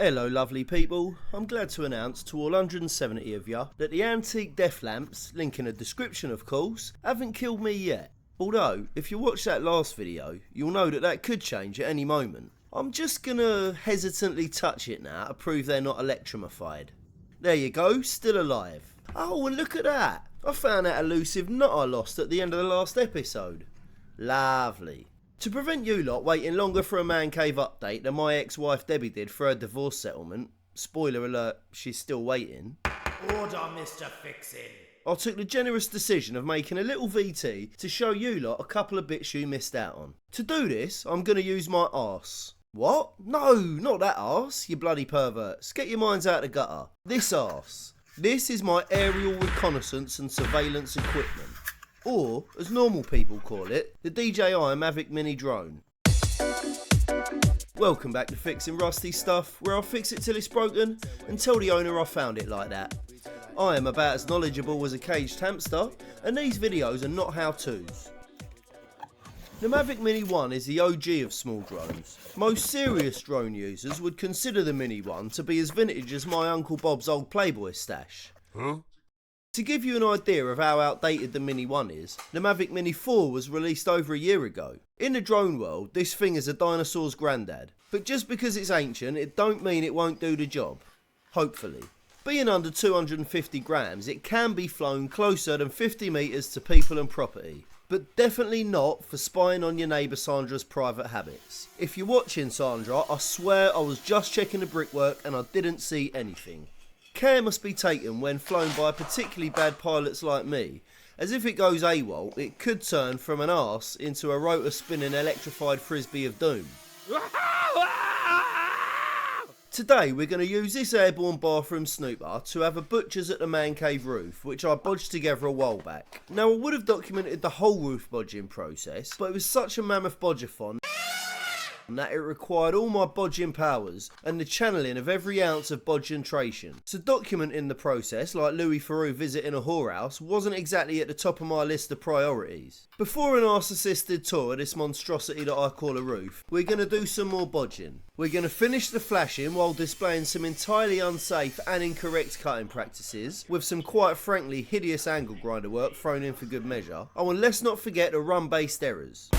Hello lovely people, I'm glad to announce to all 170 of you that the antique death lamps, link in the description of course, haven't killed me yet. Although, if you watched that last video, you'll know that that could change at any moment. I'm just gonna hesitantly touch it now to prove they're not electrified. There you go, still alive. Oh, and look at that! I found that elusive knot I lost at the end of the last episode. Lovely. To prevent you lot waiting longer for a man cave update than my ex-wife Debbie did for her divorce settlement, spoiler alert, she's still waiting. Order, Mr. Fixin. I took the generous decision of making a little VT to show you lot a couple of bits you missed out on. To do this, I'm going to use my arse. What? No, not that arse, you bloody perverts. Get your minds out of the gutter. This arse. This is my aerial reconnaissance and surveillance equipment. Or, as normal people call it, the DJI Mavic Mini drone. Welcome back to Fixin Rusty Stuff, where I'll fix it till it's broken and tell the owner I found it like that. I am about as knowledgeable as a caged hamster, and these videos are not how-tos. The Mavic Mini 1 is the OG of small drones. Most serious drone users would consider the Mini 1 to be as vintage as my Uncle Bob's old Playboy stash. Huh? To give you an idea of how outdated the Mini 1 is, the Mavic Mini 4 was released over a year ago. In the drone world, this thing is a dinosaur's granddad. But just because it's ancient, it don't mean it won't do the job. Hopefully. Being under 250 grams, it can be flown closer than 50 metres to people and property. But definitely not for spying on your neighbour Sandra's private habits. If you're watching Sandra, I swear I was just checking the brickwork and I didn't see anything. Care must be taken when flown by particularly bad pilots like me, as if it goes AWOL, it could turn from an arse into a rotor spinning electrified frisbee of doom. Today we're going to use this airborne bathroom snooper to have a butcher's at the man cave roof, which I bodged together a while back. Now I would have documented the whole roof bodging process, but it was such a mammoth bodgeathon that it required all my bodging powers and the channeling of every ounce of bodgentration. So documenting the process, like Louis Theroux visiting a whorehouse, wasn't exactly at the top of my list of priorities. Before an arse-assisted tour of this monstrosity that I call a roof, we're going to do some more bodging. We're going to finish the flashing while displaying some entirely unsafe and incorrect cutting practices, with some quite frankly hideous angle grinder work thrown in for good measure. Oh, and let's not forget the rum-based errors.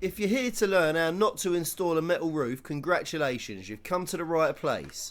If you're here to learn how not to install a metal roof, congratulations, you've come to the right place.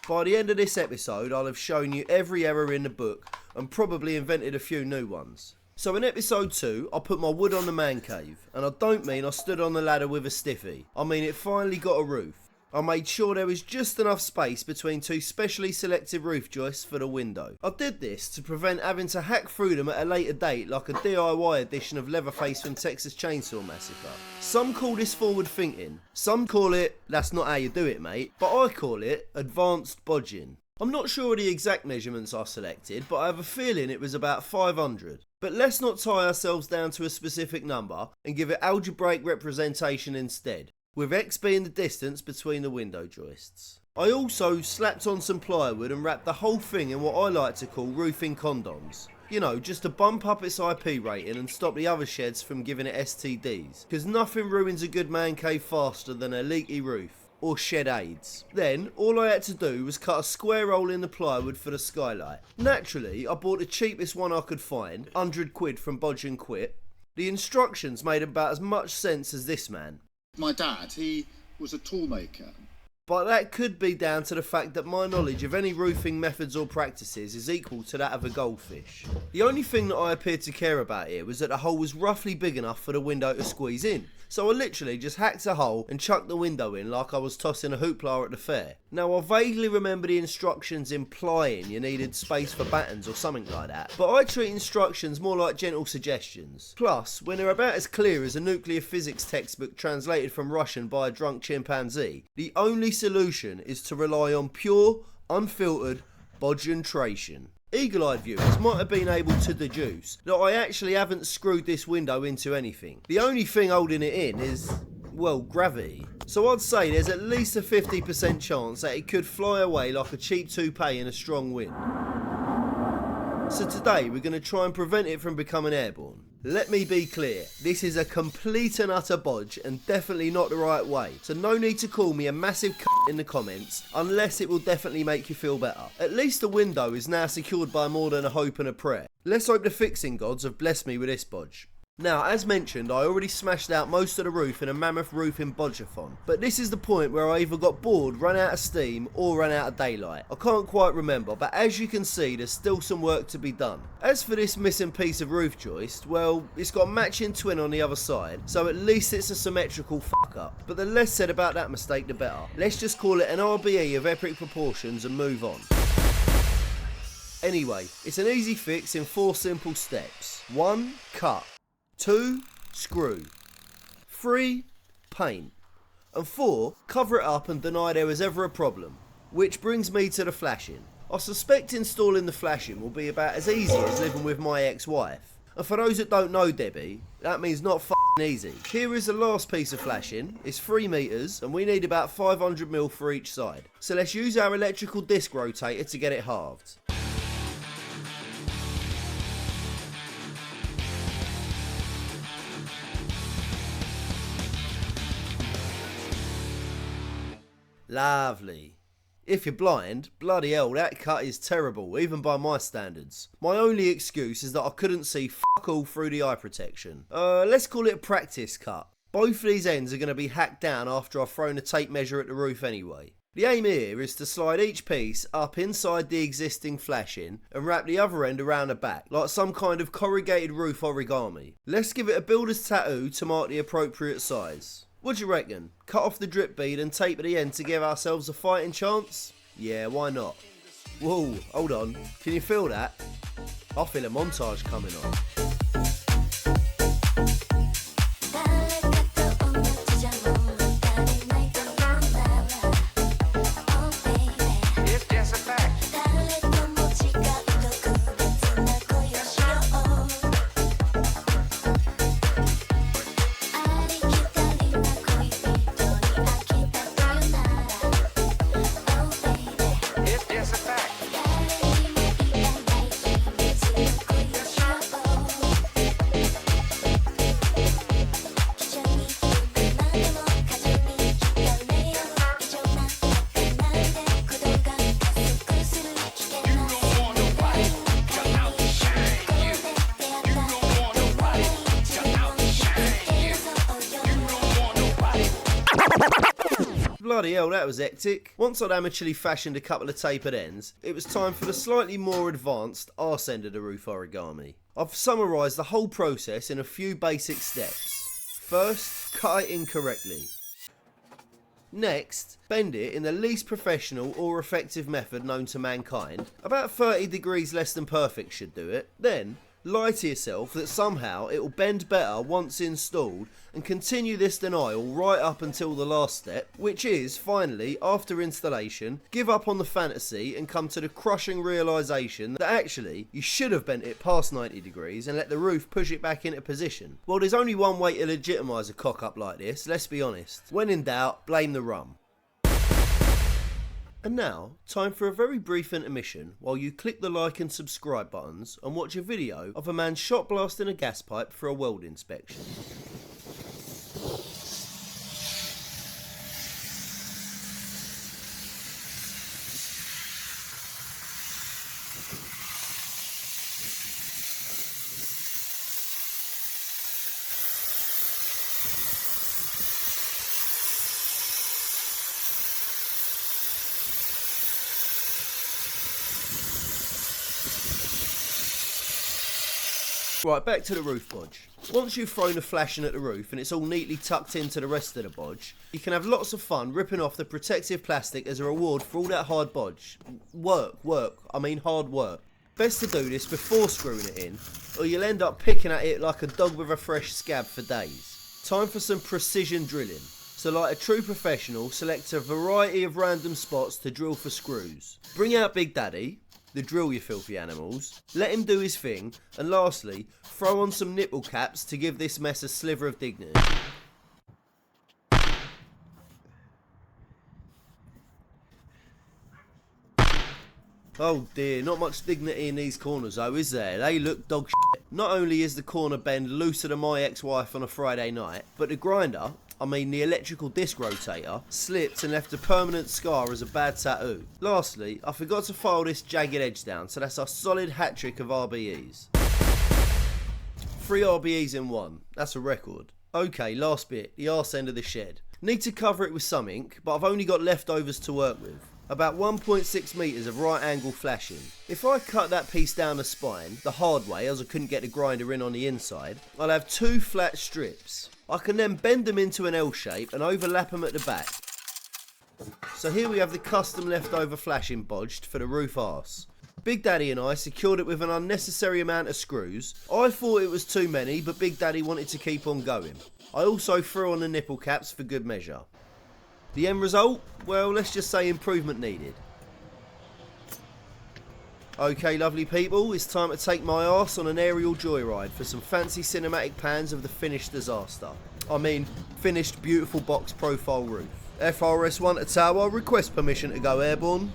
By the end of this episode, I'll have shown you every error in the book and probably invented a few new ones. So in episode 2, I put my wood on the man cave, and I don't mean I stood on the ladder with a stiffy, I mean it finally got a roof. I made sure there was just enough space between two specially selected roof joists for the window. I did this to prevent having to hack through them at a later date like a DIY edition of Leatherface from Texas Chainsaw Massacre. Some call this forward thinking, some call it, that's not how you do it mate, but I call it advanced bodging. I'm not sure of the exact measurements I selected, but I have a feeling it was about 500. But let's not tie ourselves down to a specific number and give it algebraic representation instead, with X being the distance between the window joists. I also slapped on some plywood and wrapped the whole thing in what I like to call roofing condoms. You know, just to bump up its IP rating and stop the other sheds from giving it STDs. Because nothing ruins a good man cave faster than a leaky roof, or shed AIDS. Then, all I had to do was cut a square hole in the plywood for the skylight. Naturally, I bought the cheapest one I could find, 100 quid from Bodge and Quit. The instructions made about as much sense as this man. My dad, he was a tool maker. But that could be down to the fact that my knowledge of any roofing methods or practices is equal to that of a goldfish. The only thing that I appeared to care about here was that the hole was roughly big enough for the window to squeeze in. So I literally just hacked a hole and chucked the window in like I was tossing a hoopla at the fair. Now I vaguely remember the instructions implying you needed space for battens or something like that, but I treat instructions more like gentle suggestions. Plus, when they're about as clear as a nuclear physics textbook translated from Russian by a drunk chimpanzee, the only solution is to rely on pure, unfiltered bodgentration. Eagle-eyed viewers might have been able to deduce that I actually haven't screwed this window into anything. The only thing holding it in is, well, gravity. So I'd say there's at least a 50% chance that it could fly away like a cheap toupee in a strong wind. So today we're going to try and prevent it from becoming airborne. Let me be clear, this is a complete and utter bodge and definitely not the right way, so no need to call me a massive in the comments unless it will definitely make you feel better. At least the window is now secured by more than a hope and a prayer. Let's hope the fixing gods have blessed me with this bodge. Now, as mentioned, I already smashed out most of the roof in a mammoth roofing bodge-a-thon, but this is the point where I either got bored, ran out of steam, or ran out of daylight. I can't quite remember, but as you can see, there's still some work to be done. As for this missing piece of roof joist, well, it's got a matching twin on the other side, so at least it's a symmetrical fuck-up. But the less said about that mistake, the better. Let's just call it an RBE of epic proportions and move on. Anyway, it's an easy fix in 4 simple steps. 1. Cut. 2. Screw. 3. Paint. And 4. Cover it up and deny there was ever a problem. Which brings me to the flashing. I suspect installing the flashing will be about as easy as living with my ex-wife. And for those that don't know Debbie, that means not f***ing easy. Here is the last piece of flashing. It's 3 meters and we need about 500mm for each side. So let's use our electrical disc rotator to get it halved. Lovely. If you're blind, bloody hell, that cut is terrible, even by my standards. My only excuse is that I couldn't see fuck all through the eye protection. Let's call it a practice cut. Both of these ends are going to be hacked down after I've thrown a tape measure at the roof anyway. The aim here is to slide each piece up inside the existing flashing and wrap the other end around the back, like some kind of corrugated roof origami. Let's give it a builder's tattoo to mark the appropriate size. What do you reckon? Cut off the drip bead and tape at the end to give ourselves a fighting chance? Yeah, why not? Whoa, hold on. Can you feel that? I feel a montage coming on. Bloody hell, that was hectic. Once I'd amateurly fashioned a couple of tapered ends, it was time for the slightly more advanced arse end of the roof origami. I've summarised the whole process in a few basic steps. First, cut it incorrectly. Next, bend it in the least professional or effective method known to mankind. About 30 degrees less than perfect should do it. Then, lie to yourself that somehow it will bend better once installed and continue this denial right up until the last step, which is, finally, after installation, give up on the fantasy and come to the crushing realisation that actually you should have bent it past 90 degrees and let the roof push it back into position. Well, there's only one way to legitimise a cock up like this, let's be honest. When in doubt, blame the rum. And now, time for a very brief intermission while you click the like and subscribe buttons and watch a video of a man shot blasting a gas pipe for a weld inspection. Right, back to the roof bodge. Once you've thrown the flashing at the roof and it's all neatly tucked into the rest of the bodge, you can have lots of fun ripping off the protective plastic as a reward for all that hard bodge. Hard work. Best to do this before screwing it in, or you'll end up picking at it like a dog with a fresh scab for days. Time for some precision drilling. So like a true professional, select a variety of random spots to drill for screws. Bring out Big Daddy, the drill you filthy animals, let him do his thing, and lastly, throw on some nipple caps to give this mess a sliver of dignity. Oh dear, not much dignity in these corners though, is there? They look dog shit. Not only is the corner bend looser than my ex-wife on a Friday night, but the grinder, I mean the electrical disc rotator, slipped and left a permanent scar as a bad tattoo. Lastly, I forgot to file this jagged edge down, so that's a solid hat trick of RBEs. 3 RBEs in one, that's a record. Okay, last bit, the arse end of the shed. Need to cover it with some ink, but I've only got leftovers to work with. About 1.6 metres of right angle flashing. If I cut that piece down the spine, the hard way as I couldn't get the grinder in on the inside, I'll have 2 flat strips. I can then bend them into an L shape and overlap them at the back. So here we have the custom leftover flashing bodged for the roof arse. Big Daddy and I secured it with an unnecessary amount of screws. I thought it was too many, but Big Daddy wanted to keep on going. I also threw on the nipple caps for good measure. The end result? Well, let's just say improvement needed. Okay, lovely people, it's time to take my arse on an aerial joyride for some fancy cinematic pans of the finished disaster. I mean, finished beautiful box profile roof. FRS1 to tower, request permission to go airborne.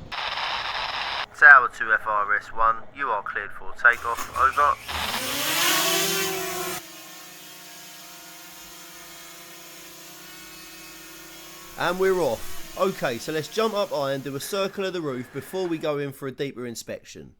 Tower to FRS1, you are cleared for takeoff, over. And we're off. Okay, so let's jump up high and do a circle of the roof before we go in for a deeper inspection.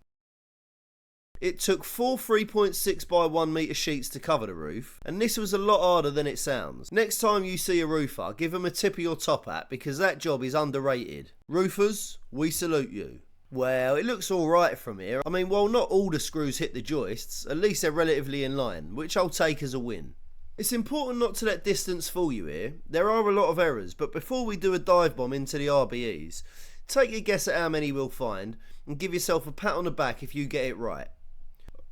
It took 4 3.6 by 1 metre sheets to cover the roof, and this was a lot harder than it sounds. Next time you see a roofer, give them a tip of your top hat because that job is underrated. Roofers, we salute you. Well, it looks alright from here. I mean, while not all the screws hit the joists, at least they're relatively in line, which I'll take as a win. It's important not to let distance fool you here. There are a lot of errors, but before we do a dive bomb into the RBEs, take a guess at how many we'll find and give yourself a pat on the back if you get it right.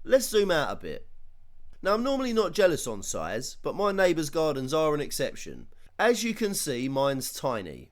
Let's zoom out a bit. Now, I'm normally not jealous on size, but my neighbours' gardens are an exception. As you can see, mine's tiny.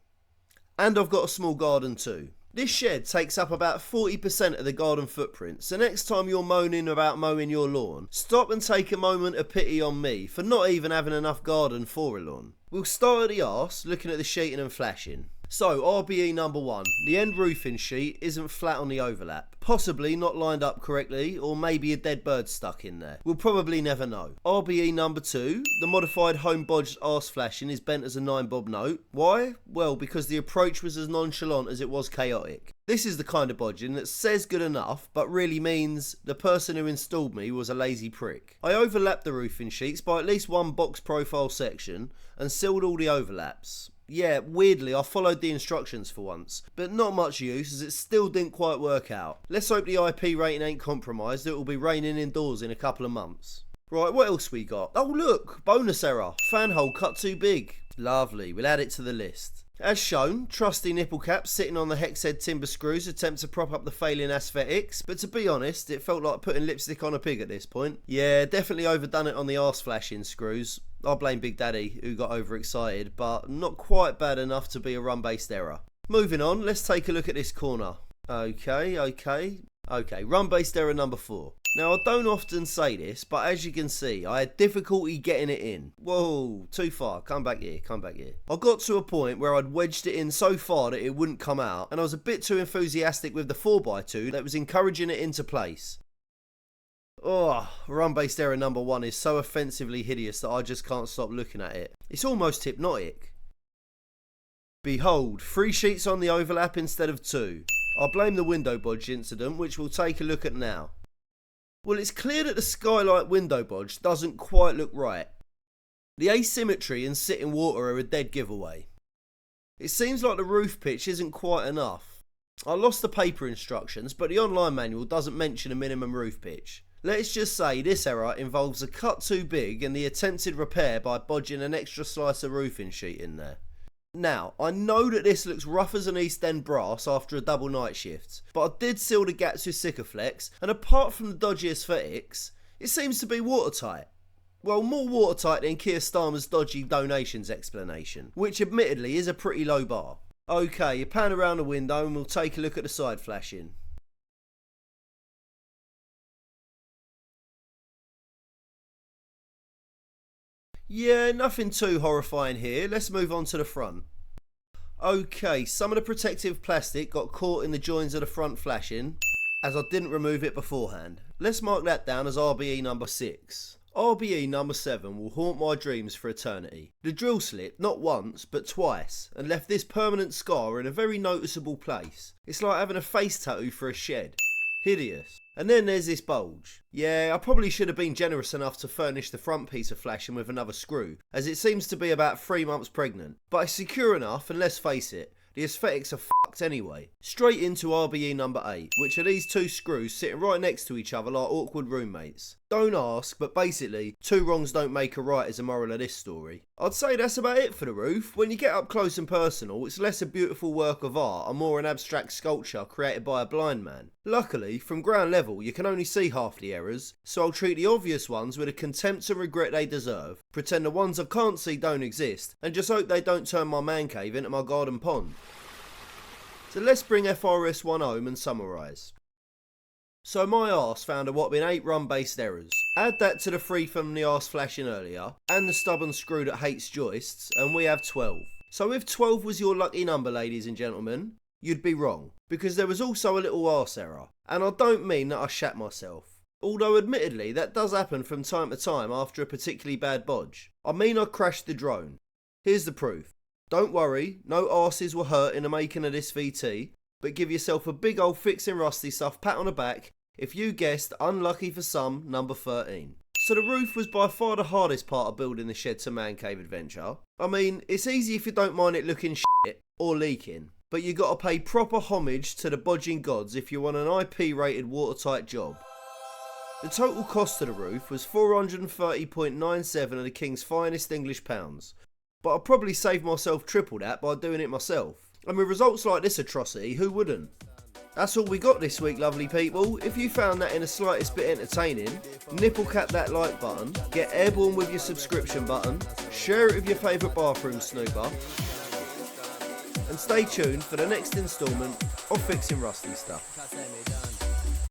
And I've got a small garden too. This shed takes up about 40% of the garden footprint, so next time you're moaning about mowing your lawn, stop and take a moment of pity on me for not even having enough garden for a lawn. We'll start at the arse, looking at the sheeting and flashing. So, RBE number 1, the end roofing sheet isn't flat on the overlap. Possibly not lined up correctly, or maybe a dead bird stuck in there. We'll probably never know. RBE number 2, the modified home bodged arse flashing is bent as a 9-bob note. Why? Well, because the approach was as nonchalant as it was chaotic. This is the kind of bodging that says good enough, but really means the person who installed me was a lazy prick. I overlapped the roofing sheets by at least one box profile section, and sealed all the overlaps. Yeah, weirdly, I followed the instructions for once, but not much use as it still didn't quite work out. Let's hope the IP rating ain't compromised, it will be raining indoors in a couple of months. Right, what else we got? Oh look, bonus error, fan hole cut too big. Lovely, we'll add it to the list. As shown, trusty nipple caps sitting on the hex head timber screws attempt to prop up the failing aesthetics, but to be honest, it felt like putting lipstick on a pig at this point. Yeah, definitely overdone it on the arse flashing screws. I blame Big Daddy, who got overexcited, but not quite bad enough to be a rum-based error. Moving on, let's take a look at this corner. Okay, rum-based error number 4. Now, I don't often say this, but as you can see, I had difficulty getting it in. Whoa, too far. Come back here. I got to a point where I'd wedged it in so far that it wouldn't come out, and I was a bit too enthusiastic with the 4x2 that was encouraging it into place. Oh, rum-based error number 1 is so offensively hideous that I just can't stop looking at it. It's almost hypnotic. Behold, 3 sheets on the overlap instead of 2. I blame the window bodge incident, which we'll take a look at now. Well, it's clear that the skylight window bodge doesn't quite look right. The asymmetry and sitting water are a dead giveaway. It seems like the roof pitch isn't quite enough. I lost the paper instructions, but the online manual doesn't mention a minimum roof pitch. Let's just say this error involves a cut too big and the attempted repair by bodging an extra slice of roofing sheet in there. Now, I know that this looks rough as an East End brass after a double night shift, but I did seal the gaps with Sikaflex, and apart from the dodgy aesthetics, it seems to be watertight. Well, more watertight than Keir Starmer's dodgy donations explanation, which admittedly is a pretty low bar. Okay, you pan around the window and we'll take a look at the side flashing. Yeah, nothing too horrifying here. Let's move on to the front. Okay, some of the protective plastic got caught in the joins of the front flashing, as I didn't remove it beforehand. Let's mark that down as RBE number 6. RBE number 7 will haunt my dreams for eternity. The drill slipped not once but twice and left this permanent scar in a very noticeable place. It's like having a face tattoo for a shed. Hideous. And then there's this bulge. Yeah, I probably should have been generous enough to furnish the front piece of flashing with another screw, as it seems to be about 3 months pregnant. But it's secure enough, and let's face it, the aesthetics are fucked anyway. Straight into RBE number 8, which are these 2 screws sitting right next to each other like awkward roommates. Don't ask, but basically, 2 wrongs don't make a right is the moral of this story. I'd say that's about it for the roof. When you get up close and personal, it's less a beautiful work of art and more an abstract sculpture created by a blind man. Luckily, from ground level, you can only see half the errors, so I'll treat the obvious ones with the contempt and regret they deserve, pretend the ones I can't see don't exist, and just hope they don't turn my man cave into my garden pond. So let's bring FRS 1 home and summarise. So my arse found a whopping 8 rum-based errors. Add that to the 3 from the arse flashing earlier, and the stubborn screw that hates joists, and we have 12. So if 12 was your lucky number, ladies and gentlemen, you'd be wrong, because there was also a little arse error. And I don't mean that I shat myself. Although admittedly that does happen from time to time after a particularly bad bodge. I mean I crashed the drone. Here's the proof. Don't worry, no arses were hurt in the making of this VT, but give yourself a big old Fixin Rusty Stuff pat on the back if you guessed, unlucky for some, number 13. So the roof was by far the hardest part of building the shed to man cave adventure. I mean, it's easy if you don't mind it looking shit or leaking, but you got to pay proper homage to the bodging gods if you want an IP rated watertight job. The total cost of the roof was 430.97 of the King's finest English pounds, but I'll probably save myself triple that by doing it myself. And with results like this atrocity, who wouldn't? That's all we got this week, lovely people. If you found that in the slightest bit entertaining, nipple cap that like button, get airborne with your subscription button, share it with your favourite bathroom snooper, and stay tuned for the next instalment of Fixin Rusty Stuff.